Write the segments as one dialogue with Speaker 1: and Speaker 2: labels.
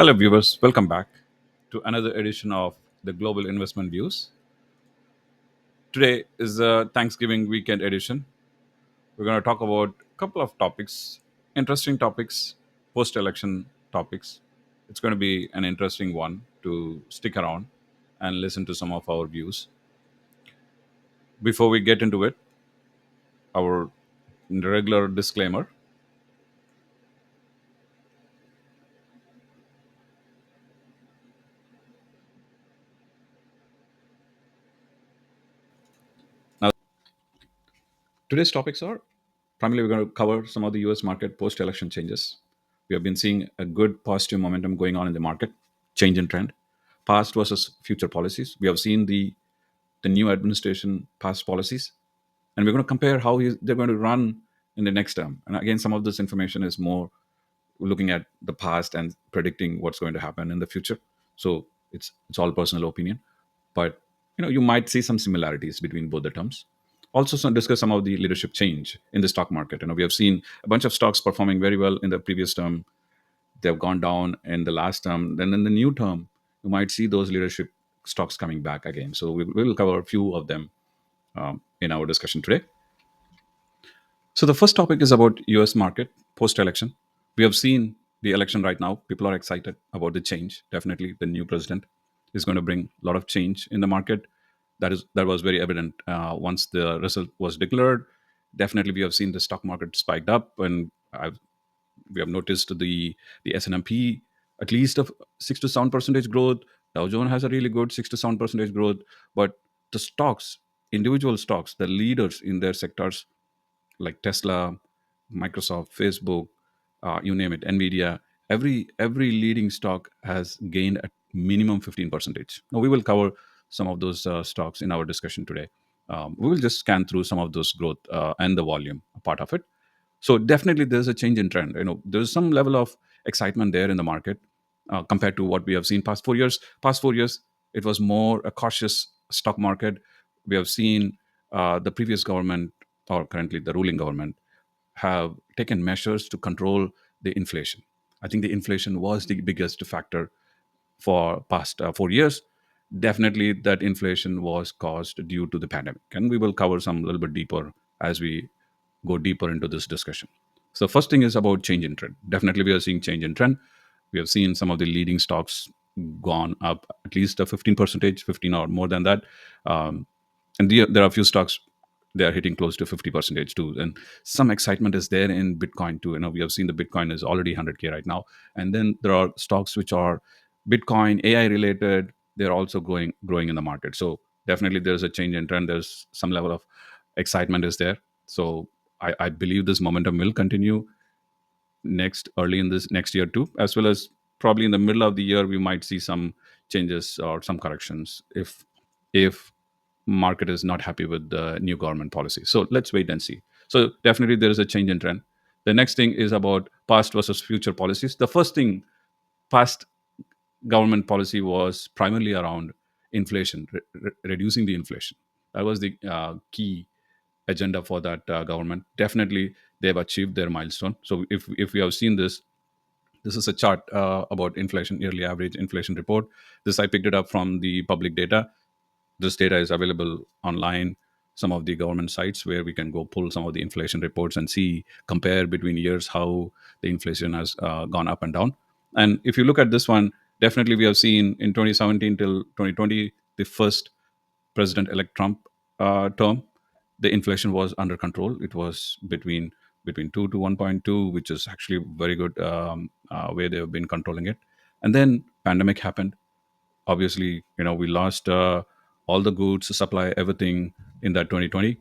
Speaker 1: Hello, viewers. Welcome back to another edition of the Global Investment Views. Today is the Thanksgiving weekend edition. We're going to talk about a couple of topics, interesting topics, post election topics. It's going to be an interesting one to stick around and listen to some of our views. Before we get into it, our regular disclaimer. Now, today's topics are primarily we're going to cover some of the US market post election changes. We have been seeing a good positive momentum going on in the market, change in trend, past versus future policies. We have seen the new administration past policies, and we're going to compare how they're going to run in the next term. And again, some of this information is more looking at the past and predicting what's going to happen in the future. So it's all personal opinion, but you might see some similarities between both the terms. Also, discuss some of the leadership change in the stock market. We have seen a bunch of stocks performing very well in the previous term. They've gone down in the last term. Then in the new term, you might see those leadership stocks coming back again. So we will cover a few of them in our discussion today. So the first topic is about US market post-election. We have seen the election right now. People are excited about the change. Definitely the new president is going to bring a lot of change in the market. That was very evident once the result was declared. Definitely we have seen the stock market spiked up, and we have noticed the S&P at least of 6 to 7 percentage growth. Dow Jones has a really good 6 to 7 percentage growth, but the stocks, individual stocks, the leaders in their sectors like Tesla, Microsoft, Facebook, you name it, NVDA. Every leading stock has gained at minimum 15 percentage. Now we will cover some of those stocks in our discussion today. We will just scan through some of those growth and the volume part of it. So definitely there's a change in trend. There's some level of excitement there in the market compared to what we have seen past 4 years. Past 4 years, it was more a cautious stock market. We have seen the previous government, or currently the ruling government, have taken measures to control the inflation. I think the inflation was the biggest factor for past 4 years. Definitely that inflation was caused due to the pandemic, and we will cover some a little bit deeper as we go deeper into this discussion. So first thing is about change in trend. Definitely we are seeing change in trend. We have seen some of the leading stocks gone up at least a 15 percentage, 15 or more than that. And there are a few stocks, they are hitting close to 50 percentage too. And some excitement is there in Bitcoin too. We have seen the Bitcoin is already 100K right now. And then there are stocks which are Bitcoin AI related. They're also growing in the market. So definitely there's a change in trend. There's some level of excitement is there. So I believe this momentum will continue next early in this next year too, as well as probably in the middle of the year we might see some changes or some corrections if market is not happy with the new government policy. So let's wait and see. So definitely there is a change in trend. The next thing is about past versus future policies. The first thing, past government policy was primarily around inflation, reducing the inflation. That was the key agenda for that government. Definitely, they have achieved their milestone. So if we have seen this, this is a chart about inflation, yearly average inflation report. This I picked it up from the public data. This data is available online, some of the government sites where we can go pull some of the inflation reports and see, compare between years how the inflation has gone up and down. And if you look at this one, definitely we have seen in 2017 till 2020, the first President-elect Trump term, the inflation was under control. It was between 2 to 1.2, which is actually very good way they have been controlling it. And then pandemic happened. Obviously, we lost all the goods, supply, everything in that 2020,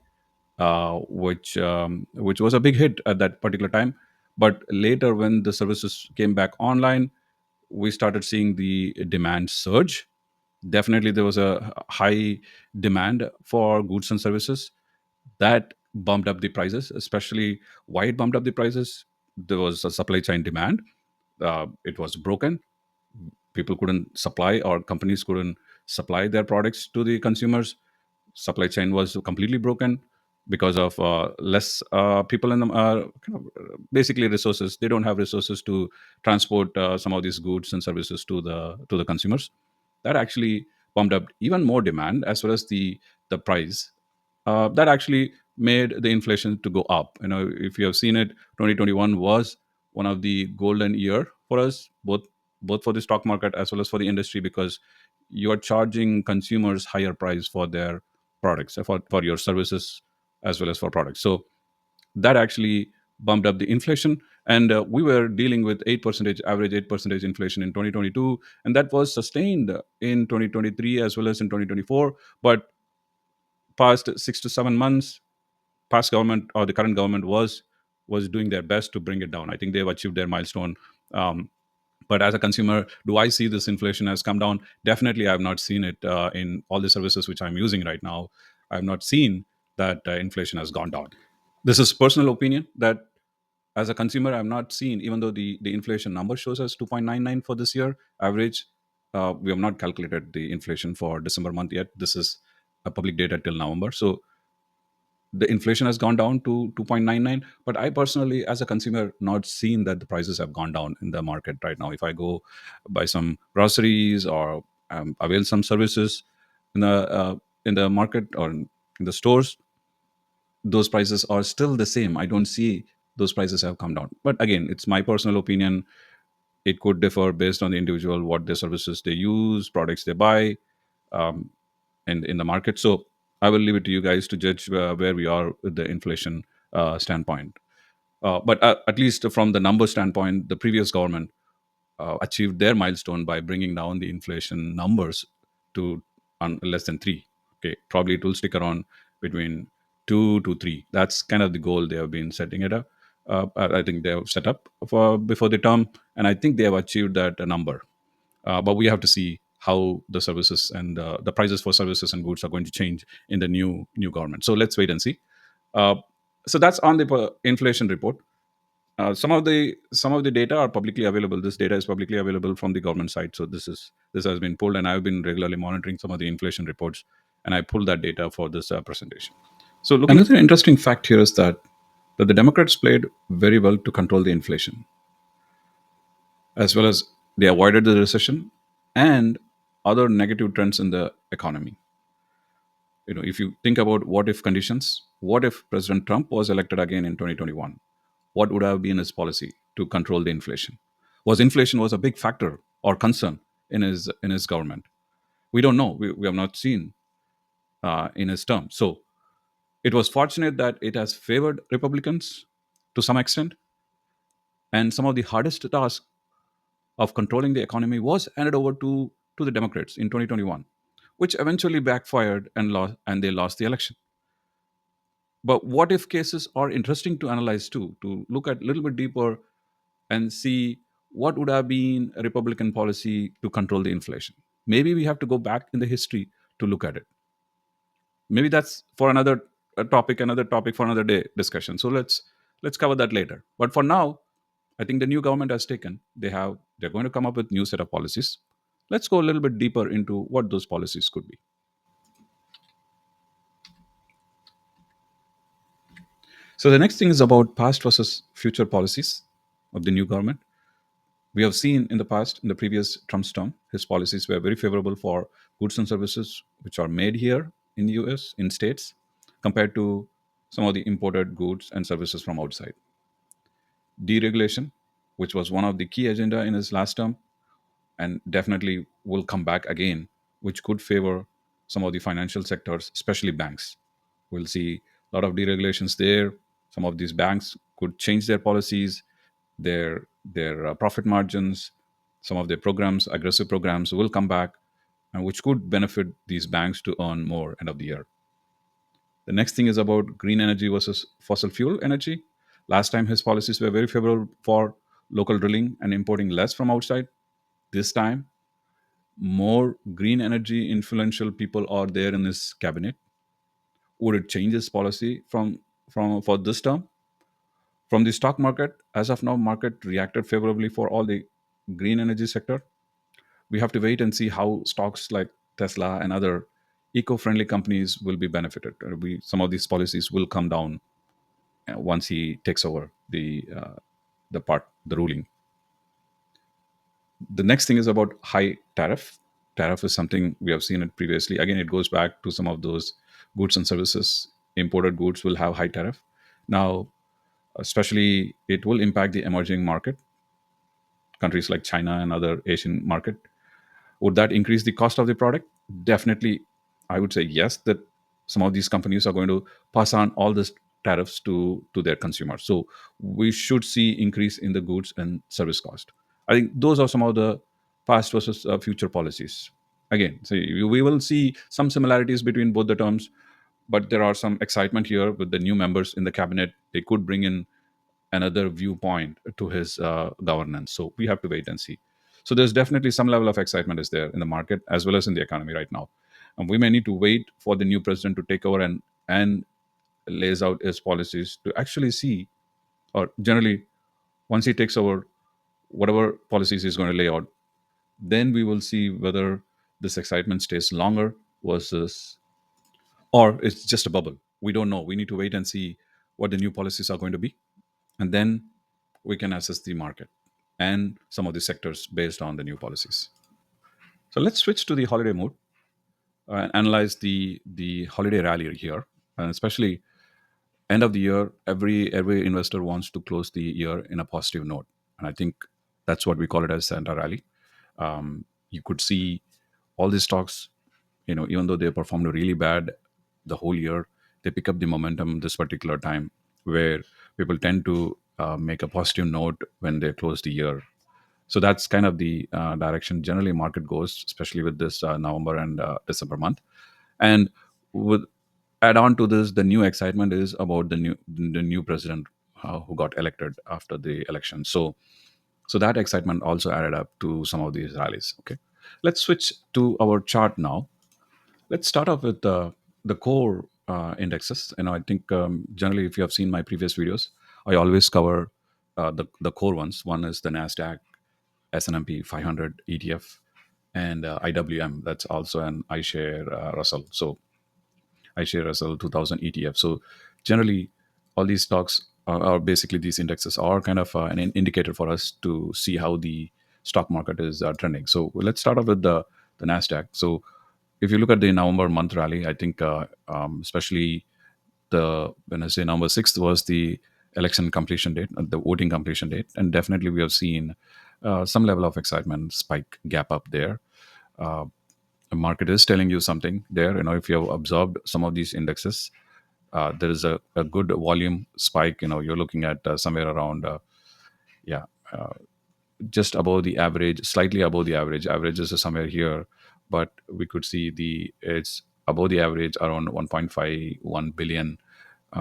Speaker 1: which was a big hit at that particular time. But later, when the services came back online, we started seeing the demand surge. Definitely, there was a high demand for goods and services that bumped up the prices. Especially why it bumped up the prices, there was a supply chain demand. It was broken. People couldn't supply, or companies couldn't supply their products to the consumers. Supply chain was completely broken. because of less people in the basically resources. They don't have resources to transport some of these goods and services to the consumers. That actually pumped up even more demand as well as the price. That actually made the inflation to go up. If you have seen it, 2021 was one of the golden year for us, both for the stock market as well as for the industry, because you are charging consumers higher price for their products, for your services as well as for products. So that actually bumped up the inflation, and we were dealing with 8% average 8% inflation in 2022, and that was sustained in 2023 as well as in 2024. But past 6 to 7 months, past government or the current government was doing their best to bring it down. I think they've achieved their milestone. Um, but as a consumer, do I see this inflation has come down? Definitely, I have not seen it in all the services which I'm using right now. I have not seen that inflation has gone down. This is personal opinion that as a consumer, I'm not seen, even though the inflation number shows us 2.99 for this year average. We have not calculated the inflation for December month yet. This is a public data till November. So the inflation has gone down to 2.99, but I personally as a consumer not seen that the prices have gone down in the market right now. If I go buy some groceries or avail some services in the market or in the stores, those prices are still the same. I don't see those prices have come down. But again, it's my personal opinion. It could differ based on the individual, what their services they use, products they buy, um, in the market. So I will leave it to you guys to judge where we are with the inflation standpoint. But at least from the number standpoint, the previous government achieved their milestone by bringing down the inflation numbers to less than 3. Okay, probably it will stick around between 2 to 3. That's kind of the goal they have been setting it up. I think they have set up for before the term, and I think they have achieved that number. But we have to see how the services and the prices for services and goods are going to change in the new government. So let's wait and see. Uh, so that's on the inflation report. Some of the data are publicly available. This data is publicly available from the government side. So this has been pulled, and I've been regularly monitoring some of the inflation reports, and I pulled that data for this presentation. So looking, another interesting fact here is that the Democrats played very well to control the inflation, as well as they avoided the recession and other negative trends in the economy. If you think about what if conditions, what if President Trump was elected again in 2021? What would have been his policy to control the inflation? Was inflation was a big factor or concern in his government? We don't know. We have not seen in his term. So it was fortunate that it has favored Republicans to some extent, and some of the hardest tasks of controlling the economy was handed over to the Democrats in 2021, which eventually backfired and they lost the election. But what if cases are interesting to analyze too, to look at a little bit deeper and see what would have been a Republican policy to control the inflation. Maybe we have to go back in the history to look at it. Maybe that's for another topic for another day discussion. So let's cover that later. But for now, I think the new government has taken. They're going to come up with new set of policies. Let's go a little bit deeper into what those policies could be. So the next thing is about past versus future policies of the new government. We have seen in the past, in the previous Trump's term, his policies were very favorable for goods and services which are made here in the US, in states, compared to some of the imported goods and services from outside. Deregulation, which was one of the key agenda in his last term, and definitely will come back again, which could favor some of the financial sectors, especially banks. We'll see a lot of deregulations there. Some of these banks could change their policies, their profit margins, some of their programs, aggressive programs will come back, and which could benefit these banks to earn more end of the year. The next thing is about green energy versus fossil fuel energy. Last time his policies were very favorable for local drilling and importing less from outside. This time, more green energy influential people are there in his cabinet. Would it change his policy from for this term? From the stock market, as of now, market reacted favorably for all the green energy sector. We have to wait and see how stocks like Tesla and other eco-friendly companies will be benefited. Some of these policies will come down once he takes over the ruling. The next thing is about high tariff. Tariff is something we have seen it previously. Again, it goes back to some of those goods and services. Imported goods will have high tariff. Now, especially, it will impact the emerging market countries like China and other Asian market. Would that increase the cost of the product? Definitely, I would say yes. That some of these companies are going to pass on all these tariffs to their consumers. So we should see increase in the goods and service cost. I think those are some of the past versus future policies. Again, so we will see some similarities between both the terms, but there are some excitement here with the new members in the cabinet. They could bring in another viewpoint to his governance. So we have to wait and see. So there's definitely some level of excitement is there in the market as well as in the economy right now. And we may need to wait for the new president to take over and lays out his policies to actually see, or generally, once he takes over, whatever policies he's going to lay out, then we will see whether this excitement stays longer versus, or it's just a bubble. We don't know. We need to wait and see what the new policies are going to be, and then we can assess the market and some of the sectors based on the new policies. So let's switch to the holiday mode and analyze the holiday rally here, and especially end of the year. Every investor wants to close the year in a positive note, and I think that's what we call it as Santa rally. You could see all these stocks, even though they performed really bad the whole year, they pick up the momentum this particular time where people tend to make a positive note when they close the year. So that's kind of the direction generally market goes, especially with this November and December month. And with add on to this, the new excitement is about the new president who got elected after the election. So that excitement also added up to some of these rallies. Okay, let's switch to our chart now. Let's start off with the core indexes. I think generally, if you have seen my previous videos, I always cover the core ones. One is the Nasdaq, S&P 500 ETF, and IWM. That's also an iShare Russell. So iShare Russell 2000 ETF. So generally, all these stocks are basically these indexes are kind of an indicator for us to see how the stock market is trending. So let's start off with the Nasdaq. So if you look at the November month rally, I think especially the when I say November 6th was the election completion date, the voting completion date, and definitely we have seen some level of excitement spike gap up there. Uh, the market is telling you something there. If you have observed some of these indexes, there is a good volume spike. You're looking at somewhere around, yeah, uh, just above the average, slightly above the average. Average is somewhere here, but we could see it's above the average around 1.51 billion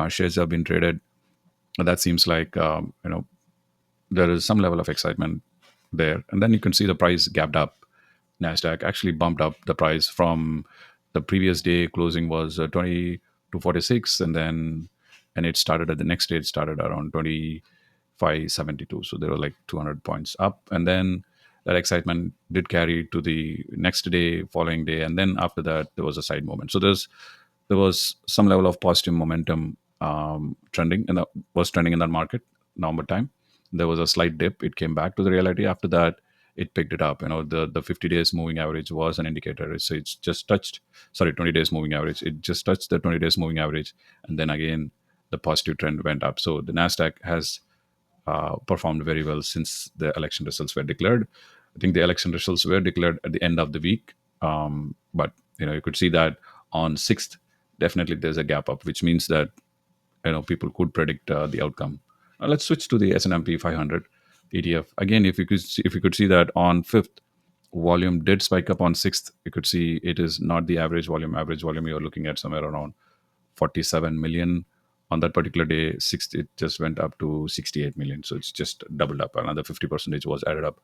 Speaker 1: shares have been traded. That seems like there is some level of excitement there, and then you can see the price gapped up. Nasdaq actually bumped up the price from the previous day closing was 20 to 46, and it started at the next day. It started around 25.72, so there were like 200 points up, and then that excitement did carry to the next day, following day, and then after that there was a side movement. So there was some level of positive momentum trending in that market. November time, there was a slight dip. It came back to the reality. After that, it picked it up. The 50 days moving average was an indicator. So it's just touched, sorry, 20 days moving average. It just touched the 20 days moving average, and then again the positive trend went up. So the Nasdaq has performed very well since the election results were declared. I think the election results were declared at the end of the week, but you could see that on 6th, definitely there's a gap up, which means that people could predict the outcome. Let's switch to the S&P 500 ETF again. If you could see that on 5th, volume did spike up. On 6th, you could see it is not the average volume. Average volume, you're looking at somewhere around 47 million. On that particular day, 6th, it just went up to 68 million. So it's just doubled up. Another 50% was added up.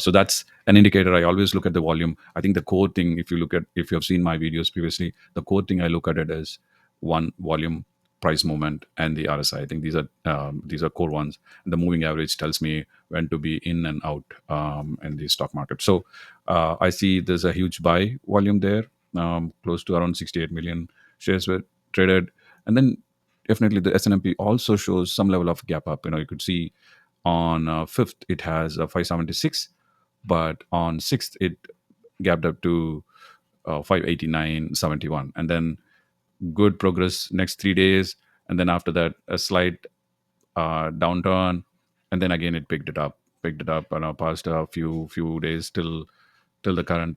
Speaker 1: So that's an indicator. I always look at the volume. I think the core thing, if you have seen my videos previously, the core thing I look at it is one, volume, price movement, and the RSI. I think these are core ones. The moving average tells me when to be in and out in the stock market. So I see there's a huge buy volume there. close to around 68 million shares were traded. And then definitely the S&P also shows some level of gap up. You could see on 5th it has 576, but on 6th it gapped up to 589.71, and then good progress next 3 days, and then after that a slight downturn, and then again it picked it up on past a few days till the current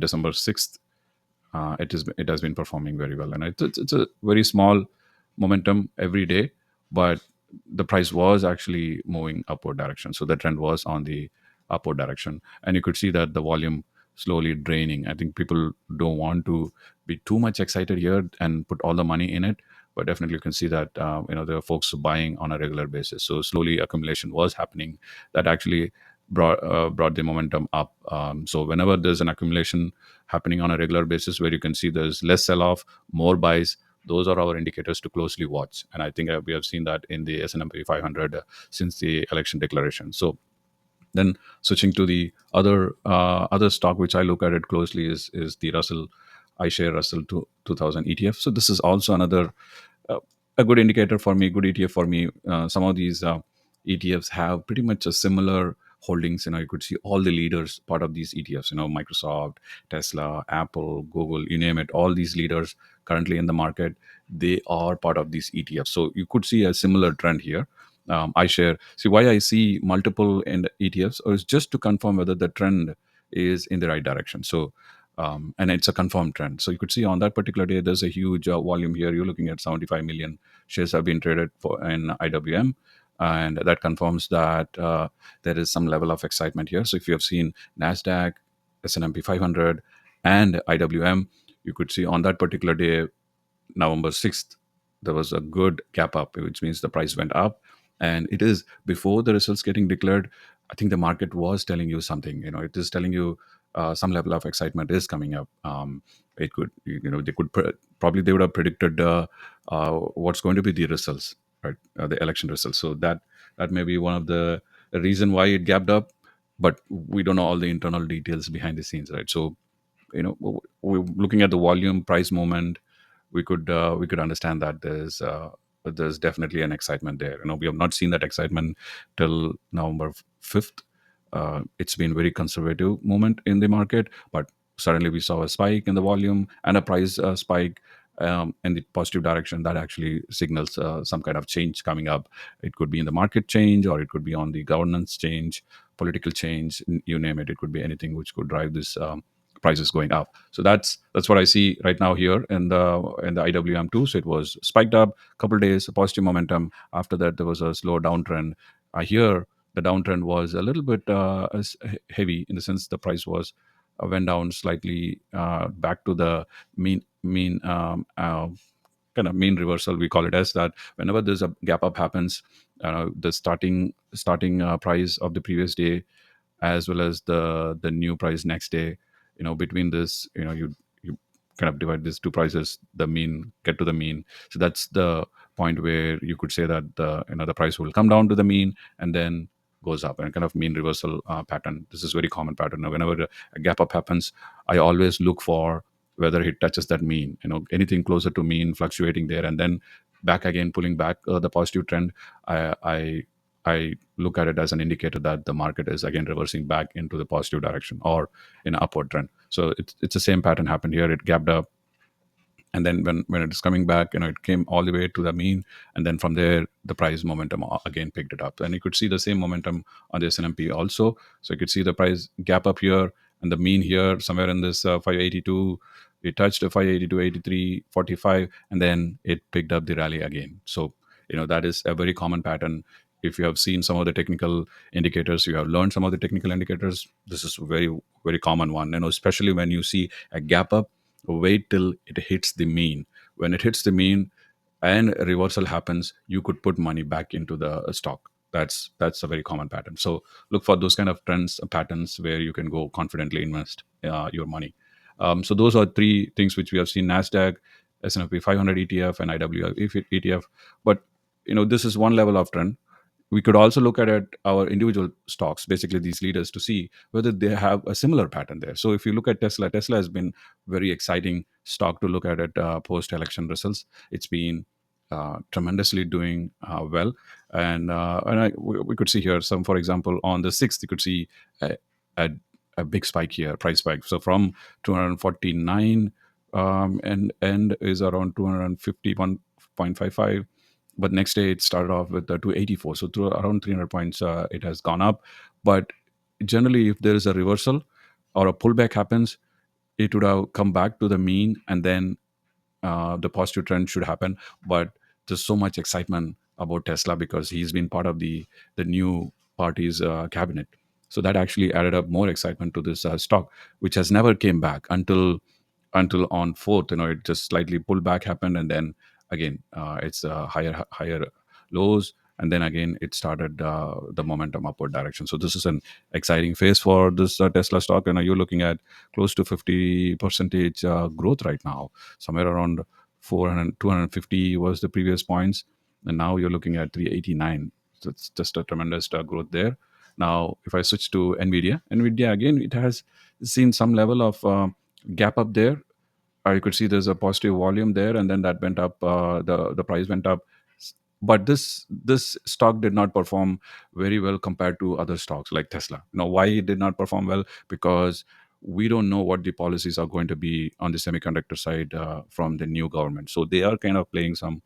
Speaker 1: December 6th. It has been performing very well, and it's a very small momentum every day, but the price was actually moving upward direction. So the trend was on the upward direction, and you could see that the volume slowly draining. I think people don't want to be too much excited here and put all the money in it, but definitely you can see that there are folks buying on a regular basis. So slowly accumulation was happening that actually brought the momentum up. So whenever there's an accumulation happening on a regular basis, where you can see there's less sell off, more buys, those are our indicators to closely watch. And I think we have seen that in the S&P 500 since the election declaration. So then switching to the other stock which I look at it closely is the Russell iShare Russell 2000 ETF. So this is also another uh, a good indicator for me, good ETF for me. Some of these ETFs have pretty much a similar holdings. You could see all the leaders part of these ETFs. Microsoft, Tesla, Apple, Google, you name it. All these leaders currently in the market, they are part of these ETFs. So you could see a similar trend here. I share. See why I see multiple in ETFs, or is just to confirm whether the trend is in the right direction. So and it's a confirmed trend. So you could see on that particular day, there's a huge volume here. You're looking at 75 million shares have been traded for in IWM, and that confirms that there is some level of excitement here. So if you have seen Nasdaq, S&P 500, and IWM, you could see on that particular day, November 6th, there was a good gap up, which means the price went up. And it is before the results getting declared. I think the market was telling you something. It is telling you some level of excitement is coming up. It could, they could probably they would have predicted what's going to be the results, right? The election results. So that may be one of the reason why it gapped up, but we don't know all the internal details behind the scenes, right? So we're looking at the volume price movement, we could understand that there's definitely an excitement there. We have not seen that excitement till November 5th. It's been very conservative moment in the market, but suddenly we saw a spike in the volume and a price spike in the positive direction that actually signals some kind of change coming up. It could be in the market change, or it could be on the governance change, political change, you name it. It could be anything which could drive this prices going up. So that's what I see right now here in the IWM2. So it was spiked up a couple of days, a positive momentum. After that, there was a slow downtrend. Here the downtrend was a little bit heavy, in the sense the price was went down slightly back to the mean kind of mean reversal, we call it as that. Whenever there's a gap up happens, the starting price of the previous day, as well as the new price next day, between this, you kind of divide these two prices, the mean, get to the mean. So that's the point where you could say that the price will come down to the mean and then goes up, and kind of mean reversal pattern. This is very common pattern. Now whenever a gap up happens, I always look for whether it touches that mean, anything closer to mean, fluctuating there, and then back again, pulling back the positive trend. I look at it as an indicator that the market is again reversing back into the positive direction or in an upward trend. So it's the same pattern happened here. It gapped up, and then when it is coming back, it came all the way to the mean, and then from there the price momentum again picked it up. And you could see the same momentum on the S&P also. So you could see the price gap up here, and the mean here somewhere in this 582. It touched a 582, 83, 45, and then it picked up the rally again. So that is a very common pattern. If you have seen some of the technical indicators, you have learned some of the technical indicators, this is a very, very common one. Especially when you see a gap up, wait till it hits the mean. When it hits the mean and a reversal happens, you could put money back into the stock. That's a very common pattern. So look for those kind of trends, patterns, where you can go confidently invest your money. So those are three things which we have seen: Nasdaq, S&P 500 ETF, and IWF ETF. But this is one level of trend. we could also look at it, our individual stocks, basically these leaders, to see whether they have a similar pattern there. So if you look at Tesla, Tesla has been very exciting stock to look at it post-election results. It's been tremendously doing well, and we could see here some, for example, on the 6th, you could see a, a, a big spike here, price spike. So from 249 and is around 251.55, but next day it started off with 284, so through around 300 points it has gone up. But generally, if there is a reversal or a pullback happens, it would have come back to the mean, and then the positive trend should happen. But there's so much excitement about Tesla because he's been part of the new party's cabinet. So that actually added up more excitement to this stock, which has never came back until on fourth. It just slightly pulled back happened, and then again it's higher lows, and then again it started the momentum upward direction. So this is an exciting phase for this Tesla stock, and you're looking at close to 50 percentage growth right now, somewhere around 400 250 was the previous points, and now you're looking at 389. So it's just a tremendous growth there. Now if I switch to Nvidia, again, it has seen some level of gap up there. You could see there's a positive volume there, and then that went up. The price went up, but this stock did not perform very well compared to other stocks like Tesla. Why it did not perform well? Because we don't know what the policies are going to be on the semiconductor side from the new government. So they are kind of playing some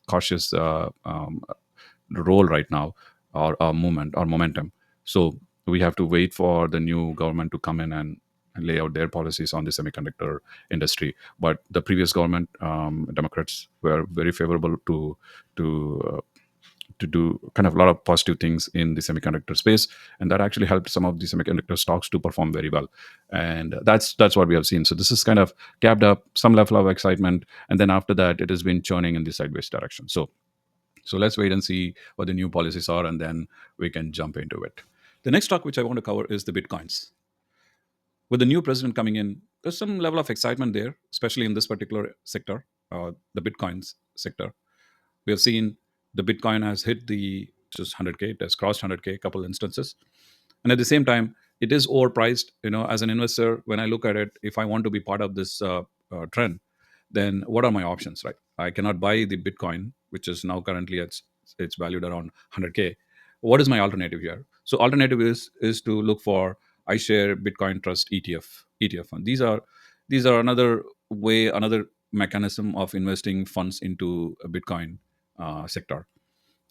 Speaker 1: cautious role right now, or movement or momentum. So we have to wait for the new government to come in and lay out their policies on the semiconductor industry. But the previous government, Democrats, were very favorable to uh, to do kind of a lot of positive things in the semiconductor space, and that actually helped some of the semiconductor stocks to perform very well. And that's what we have seen. So this is kind of gapped up, some level of excitement, and then after that, it has been churning in the sideways direction. So let's wait and see what the new policies are, and then we can jump into it. The next stock which I want to cover is the Bitcoins. With the new president coming in, there's some level of excitement there, especially in this particular sector, the Bitcoins sector. We have seen the Bitcoin has hit the just 100K, it has crossed 100K a couple instances. And at the same time, it is overpriced. As an investor, when I look at it, if I want to be part of this trend, then what are my options, right? I cannot buy the Bitcoin, which is now currently it's valued around 100K. What is my alternative here? So alternative is to look for iShare Bitcoin Trust ETF fund. These are another way, another mechanism of investing funds into a Bitcoin sector.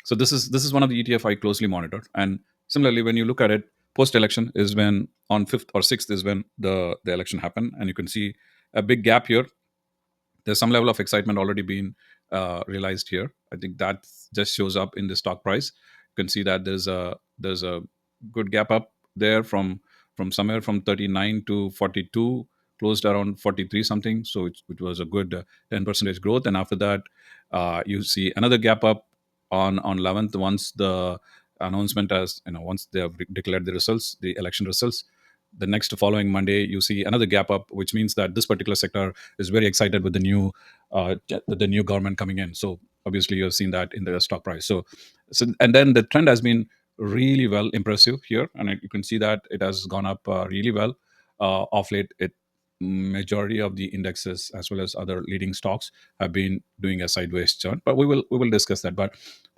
Speaker 1: So this is one of the ETF I closely monitor. And similarly, when you look at it, post election is when on 5th or 6th is when the election happened, and you can see a big gap here. There's some level of excitement already being realized here. I think that just shows up in the stock price. You can see that there's a good gap up there from somewhere from 39 to 42, closed around 43 something. So it was a good 10 percentage growth. And after that, you see another gap up on 11th, once the announcement, as once they have declared the results, the election results. The next following Monday, you see another gap up, which means that this particular sector is very excited with the new government coming in. So obviously, you have seen that in the stock price. So and then the trend has been really well impressive here, and you can see that it has gone up really well off late. It majority of the indexes as well as other leading stocks have been doing a sideways churn, but we will discuss that. But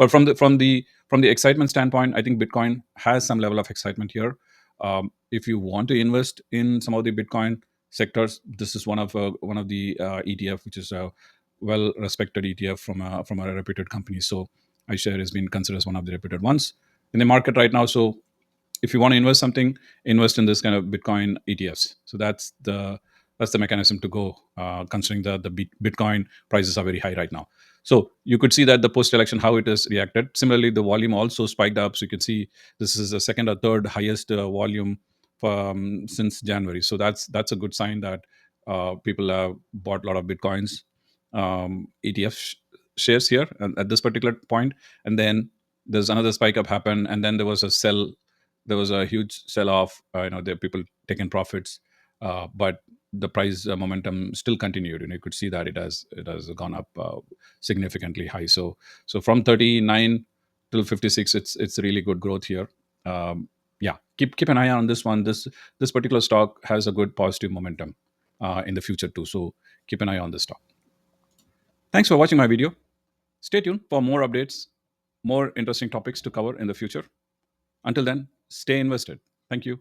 Speaker 1: from the excitement standpoint, I think Bitcoin has some level of excitement here. If you want to invest in some of the Bitcoin sectors, this is one of the ETF, which is a well respected ETF from a reputed company. So iShare has been considered as one of the reputed ones in the market right now. So if you want to invest something, invest in this kind of Bitcoin ETFs. So that's the mechanism to go, considering the Bitcoin prices are very high right now. So you could see that the post election how it has reacted. Similarly, the volume also spiked up. So you can see this is the second or third highest volume since January. So that's a good sign that people have bought a lot of Bitcoins ETF shares here at this particular point. And then there's another spike up happened, and then there was a sell. There was a huge sell off. There are people taking profits, but the price momentum still continued, and you could see that it has gone up significantly high. So from 39 till 56. It's really good growth here. Yeah, keep an eye on this one. This particular stock has a good positive momentum in the future too. So keep an eye on this stock. Thanks for watching my video. Stay tuned for more updates, more interesting topics to cover in the future. Until then, stay invested. Thank you.